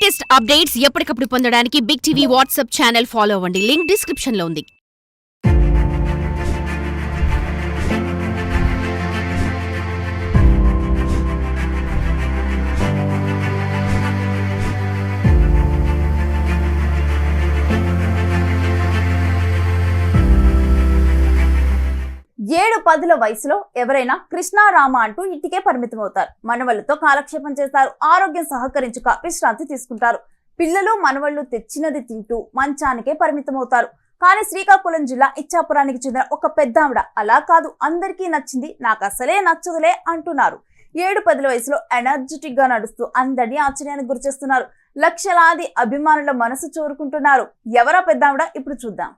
Latest updates ఎప్పటికప్పుడు పొందడానికి big TV WhatsApp channel follow అవ్వండి. లింక్ డిస్క్రిప్షన్ లో ఉంది. ఏడు పదుల వయసులో ఎవరైనా కృష్ణారామ అంటూ ఇంటికే పరిమితమవుతారు. మనవళ్లతో కాలక్షేపం చేస్తారు. ఆరోగ్యం సహకరించుక విశ్రాంతి తీసుకుంటారు. పిల్లలు మనవళ్లు తెచ్చినది తింటూ మంచానికే పరిమితమవుతారు. కానీ శ్రీకాకుళం జిల్లా ఇచ్చాపురానికి చెందిన ఒక పెద్దావిడ అలా కాదు, అందరికీ నచ్చింది, నాకు అసలే నచ్చదులే అంటున్నారు. 7-10 వయసులో ఎనర్జెటిక్ గా నడుస్తూ అందరినీ ఆశ్చర్యానికి గురిచేస్తున్నారు. లక్షలాది అభిమానుల మనసు చూరుకుంటున్నారు. ఎవరా పెద్దావిడ ఇప్పుడు చూద్దాం.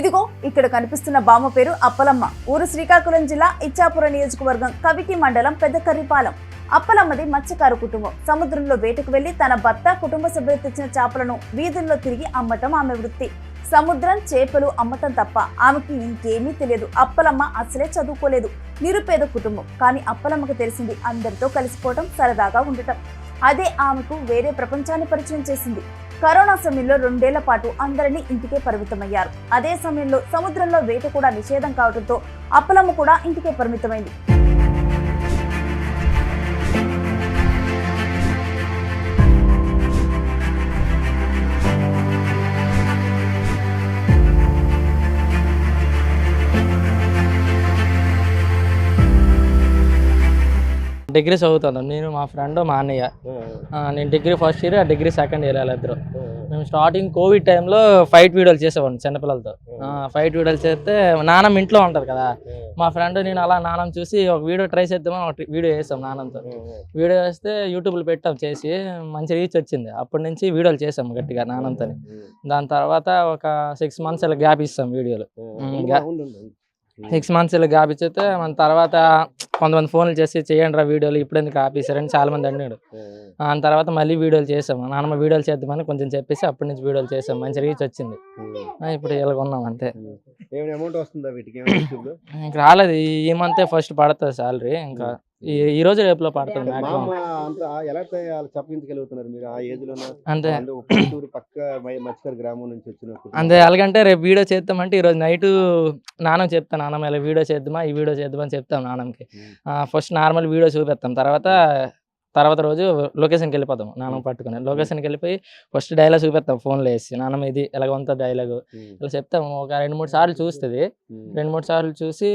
ఇదిగో ఇక్కడ కనిపిస్తున్న బామ్మ పేరు అప్పలమ్మ. ఊరు శ్రీకాకుళం జిల్లా ఇచ్చాపురం నియోజకవర్గం కవిటి మండలం పెద్దకర్రిపాలెం. అప్పలమ్మది మత్స్యకారు కుటుంబం. సముద్రంలో వేటకు వెళ్లి తన భర్త కుటుంబ సభ్యులు తెచ్చిన చేపలను వీధుల్లో తిరిగి అమ్మటం ఆమె వృత్తి. సముద్రం చేపలు అమ్మటం తప్ప ఆమెకి ఇంకేమీ తెలియదు. అప్పలమ్మ అసలే చదువుకోలేదు. నిరుపేద కుటుంబం. కానీ అప్పలమ్మకు తెలిసింది అందరితో కలిసిపోవటం, సరదాగా ఉండటం. అదే ఆమెకు వేరే ప్రపంచాన్ని పరిచయం చేసింది. కరోనా సమయంలో 2 ఏళ్ల పాటు అందరినీ ఇంటికే పరిమితమయ్యారు. అదే సమయంలో సముద్రంలో వేట కూడా నిషేధం కావడంతో అప్పలమ్మ కూడా ఇంటికే పరిమితమైంది. డిగ్రీ చదువుతాను నేను, మా ఫ్రెండ్, మా అన్నయ్య. నేను degree first year, degree second year వాళ్ళిద్దరు. మేము స్టార్టింగ్ కోవిడ్ టైంలో ఫైట్ వీడియోలు చేసేవాడిని చిన్నపిల్లలతో. ఫైట్ వీడియోలు చేస్తే నానమ్మ ఇంట్లో ఉంటుంది కదా, మా ఫ్రెండ్ నేను అలా నానమ్మ చూసి ఒక వీడియో ట్రై చేద్దామని ఒక వీడియో వేసాం నాన్నతో. వీడియో వేస్తే యూట్యూబ్లో పెట్టాం, చేసి మంచి రీచ్ వచ్చింది. అప్పటి నుంచి వీడియోలు చేసాం గట్టిగా నాన్నతో. దాని తర్వాత ఒక 6 months ఇలా గ్యాప్ ఇస్తాం వీడియోలు. 6 months ఇలా గ్యాప్ ఇచ్చితే మన తర్వాత కొంతమంది ఫోన్లు చేసి చేయండి రా వీడియోలు, ఇప్పుడు ఎందుకు ఆపేసారని చాలా మంది అన్నాడు. దాని తర్వాత మళ్ళీ వీడియోలు చేసాము. నాన్నమ్మ వీడియోలు చేద్దామని కొంచెం చెప్పేసి అప్పటి నుంచి వీడియోలు చేసాం. మంచి రీచ్ వచ్చింది. ఇప్పుడు ఇలా ఉన్నాం అంతే. ఇంకా రాలేదు. ఈ మంతే ఫస్ట్ పడుతుంది శాలరీ. ఇంకా ఈ రోజు రేపులో పడుతుంది మాక్సిమం. అంతే ఎలాగంటే రేపు వీడియో చేద్దామంటే ఈరోజు నైట్ నాన్నకి చెప్తాను, నాన్నమ్మ ఇలా వీడియో చేద్దామా, ఈ వీడియో చేద్దామని చెప్తాం నాన్నమ్మకి. ఫస్ట్ నార్మల్ వీడియో చూపిస్తాం, తర్వాత రోజు లొకేషన్కి వెళ్ళిపోతాం. నాన్నమ్మ పట్టుకుని లొకేషన్కి వెళ్ళిపోయి ఫస్ట్ డైలాగ్ చూపిస్తాం ఫోన్లో వేసి, నాన్నమ్మ ఇది ఎలాగ ఉంటుంది డైలాగు ఇలా చెప్తాము. ఒక 2-3 సార్లు చూస్తుంది. 2-3 సార్లు చూసి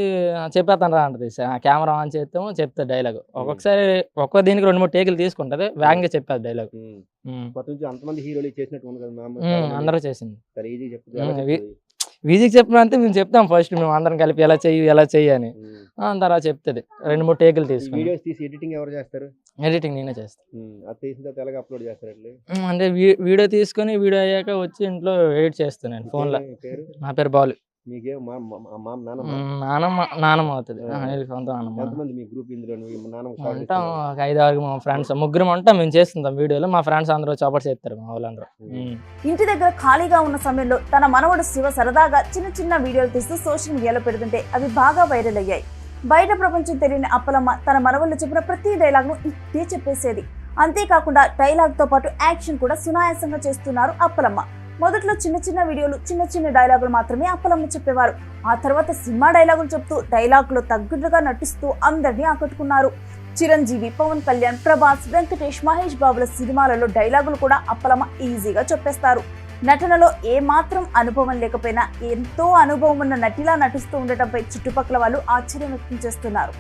చెప్పేస్తాను రా అంటది. కెమెరా ఆన్ చేస్తాము, చెప్తా డైలాగ్. ఒక్కొక్కసారి ఒక్కొక్క దీనికి 2-3 టేకులు తీసుకుంటది, వేగంగా చెప్పేది డైలాగ్. అందరూ చేసింది. వీజీకి చెప్పినంతే మేము చెప్తాం ఫస్ట్, మేము అందరం కలిపి ఎలా చెయ్యి అని. తర్వాత చెప్తుంది. 2-3 టేకులు తీసుకుని ఎడిటింగ్ నేనే చేస్తాను. అంటే వీడియో తీసుకొని వీడియో అయ్యాక వచ్చి ఇంట్లో ఎడిట్ చేస్తాను ఫోన్లో. నా పేరు బాలు. నానమ్మ అవుతుంది. ఉంటాం ఒక 5-6 మా ఫ్రెండ్స్, ముగ్గురు ఉంటాం. మేము చేస్తుంటాం వీడియోలో. మా ఫ్రెండ్స్ అందరూ చాపర్ చేస్తారు మా వాళ్ళందరూ. ఇంటి దగ్గర ఖాళీగా ఉన్న సమయంలో తన మనవడు శివ సరదాగా చిన్న వీడియోలు తీస్తూ సోషల్ మీడియాలో పెడుతుంటే అవి బాగా వైరల్ అయ్యాయి. బయట ప్రపంచం తెలియని అప్పలమ్మ తన మనవళ్ళు చెప్పిన ప్రతి డైలాగ్ను ఇట్టే చెప్పేసేది. అంతేకాకుండా డైలాగ్ తో పాటు యాక్షన్ కూడా సునాయాసంగా చేస్తున్నారు అప్పలమ్మ. మొదట్లో చిన్న వీడియోలు, చిన్న డైలాగులు మాత్రమే అప్పలమ్మ చెప్పేవారు. ఆ తర్వాత సినిమా డైలాగులు చెప్తూ డైలాగులో తగ్గట్టుగా నటిస్తూ అందరినీ ఆకట్టుకున్నారు. చిరంజీవి, పవన్ కళ్యాణ్, ప్రభాస్, వెంకటేష్, మహేష్ బాబుల సినిమాలలో డైలాగులు కూడా అప్పలమ్మ ఈజీగా చెప్పేస్తారు. నటనలో ఏమాత్రం అనుభవం లేకపోయినా ఎంతో అనుభవం ఉన్న నటిలా నటిస్తూ ఉండటంపై చుట్టుపక్కల వాళ్ళు ఆశ్చర్యం వ్యక్తం చేస్తున్నారు.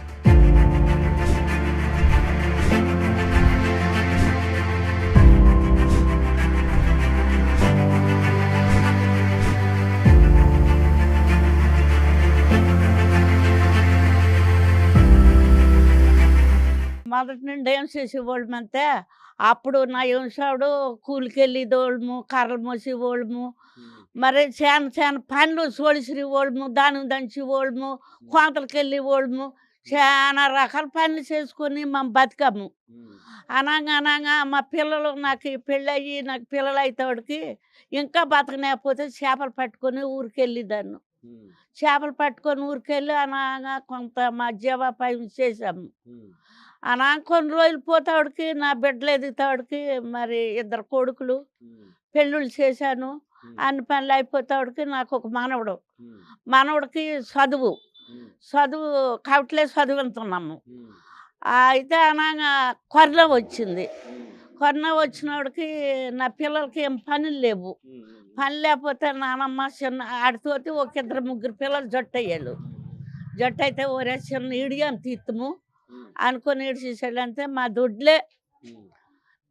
మొదటి నుండి ఏం చేసేవాళ్ళం అంతే. అప్పుడు నా యంసాడు కూలికెళ్ళేదోళ్ళము, కర్రలు మోసేవాళ్ళము, మరి చాలా పనులు సోడిసిరి వాళ్ళము, దానికి దంచేవాళ్ళము, కోతలకు వెళ్ళేవాళ్ళము. చాలా రకాల పనులు చేసుకొని మేము బతికాము. అనంగా మా పిల్లలు నాకు ఈ పెళ్ళయ్యి నాకు పిల్లలు అయితేవాడికి ఇంకా బతకలేకపోతే చేపలు పట్టుకొని ఊరికెళ్ళేదాన్ని. చేపలు పట్టుకొని ఊరికెళ్ళి అనగా కొంత మా జీవోపాయం చేసాము. కొన్ని రోజులు పోతాడికి నా బిడ్డలు ఎదుగుతాడికి మరి 2 కొడుకులు పెళ్ళిళ్ళు చేశాను. అన్ని పనులు అయిపోతాడికి నాకు ఒక మనవడికి చదువు కవట్లే చదువుతున్నాము. అయితే అనగా కరోనా వచ్చింది. కరోనా వచ్చినోడికి నా పిల్లలకి ఏం పనులు లేవు. పని లేకపోతే నానమ్మ చిన్న ఆడితోటి ఒక 2-3 పిల్లలు జట్టయ్యారు. జట్టయితే ఒరే చిన్న ఇడియాం తీత్తము అనుకొని ఇడిచేసాడంటే మా దొడ్లే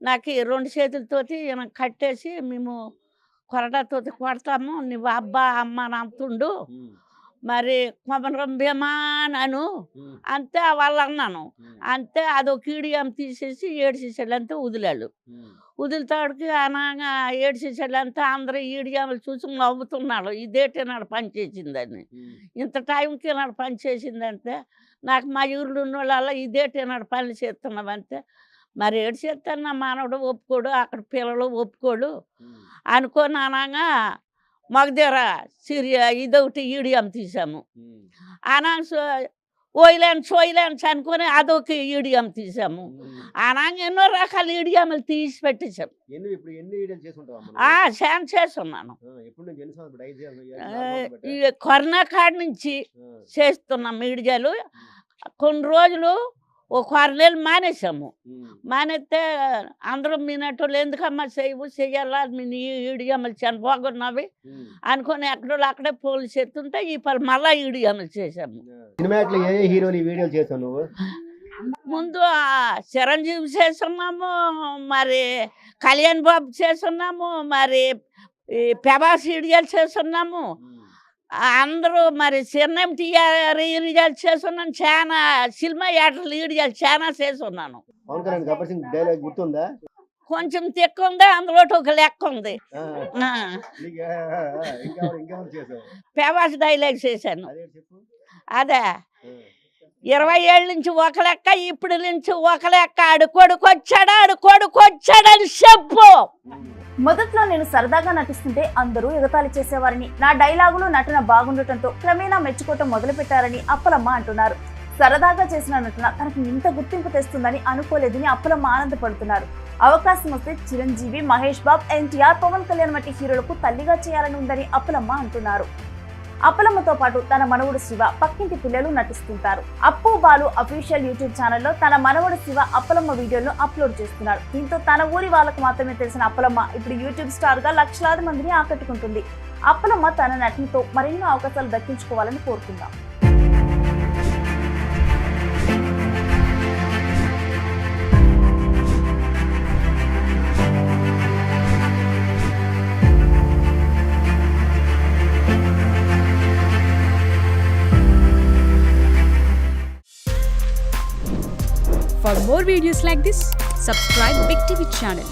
నాకు 2 చేతులతోటి ఈయన కట్టేసి మేము కొరడాతోటి కొడతాము. నువ్వు అబ్బా అమ్మ అంతుండు మరి కొమరం భీమా అను అంతే వాళ్ళు అన్నాను. అంతే అదొక ఈడియం తీసేసి ఏడ్చేసాడంతే వదిలితాడికి అనగా ఏడ్చేసాడంతే అందరూ ఈడియాములు చూసి నవ్వుతున్నాడు. ఇదేంటి నాడు పని చేసిందని, ఇంత టైంకి నాడు పని చేసిందంటే నాకు మా ఊర్లో ఉన్న వాళ్ళ ఇదేంటి నాడు పని చేస్తున్నామంటే మరి ఏడు చేస్తాను నా మానవుడు ఒప్పుకోడు, అక్కడ పిల్లలు ఒప్పుకోడు అనుకొని అనగా మగధీర ఇదొకటి ఈడియం తీసాము. అనగా సోయిలాన్స్ అనుకొని అదొక ఈడియం తీసాము. అనగా ఎన్నో రకాల ఈడియాములు తీసి పెట్టేశాము. శాన్ చేస్తున్నాను. ఈ కరోనా కాడి నుంచి చేస్తున్నాం ఈడియాలు. కొన్ని రోజులు ఒక 6 నెలలు మానేసాము. మానేస్తే అందరూ మీనటోళ్ళు ఎందుకమ్మా చెయ్యాలా మీ ఈడియమ్మలు చనిపోకున్నవి అనుకొని ఎక్కడో అక్కడే పోలీసు ఎత్తుంటే ఈ పలు మళ్ళా ఈడియమ్మలు చేసాము. ముందు చిరంజీవి చేస్తున్నాము, మరి కళ్యాణ్ బాబు చేస్తున్నాము, మరి ప్రభాస్ ఈడియాలు చేస్తున్నాము. అందరూ మరి చిన్నం ఈడియాలు చేస్తున్నాను. చాలా సినిమా యాటలు ఈడియాలు చాలా చేస్తున్నాను. కొంచెం తిక్కు ఉంది, అందులో ఒక లెక్క ఉంది. ప్రభాస్ డైలాగ్ చేశాను. అదే 20 ఏళ్ళ నుంచి ఒక లెక్క, ఇప్పుడు నుంచి ఒక లెక్క. ఆడు కొడుకొచ్చాడని చెప్పు. మొదట్లో నేను సరదాగా నటిస్తుంటే అందరూ ఎగతాళి చేసేవారని, నా డైలాగులు నటన బాగుండటంతో క్రమేణా మెచ్చుకోవటం మొదలుపెట్టారని అప్పలమ్మ అంటున్నారు. సరదాగా చేసిన నటన తనకు ఇంత గుర్తింపు తెస్తుందని అనుకోలేదని అప్పలమ్మ ఆనందపడుతున్నారు. అవకాశం వస్తే చిరంజీవి, మహేష్ బాబు, ఎన్టీఆర్, పవన్ కళ్యాణ్ వంటి హీరోలకు తల్లిగా చేయాలని ఉందని అప్పలమ్మ అంటున్నారు. అప్పలమ్మతో పాటు తన మనవడు శివ, పక్కింటి పిల్లలు నటిస్తుంటారు. అప్పు బాలు అఫీషియల్ యూట్యూబ్ ఛానల్లో తన మనవడు శివ అప్పలమ్మ వీడియోలను అప్లోడ్ చేస్తున్నాడు. దీంతో తన ఊరి వాళ్ళకు మాత్రమే తెలిసిన అప్పలమ్మ ఇప్పుడు యూట్యూబ్ స్టార్ గా లక్షలాది మందిని ఆకట్టుకుంటుంది. అప్పలమ్మ తన నటనతో మరెన్నో అవకాశాలు దక్కించుకోవాలని కోరుకుందాం. For more videos like this, subscribe Big TV channel.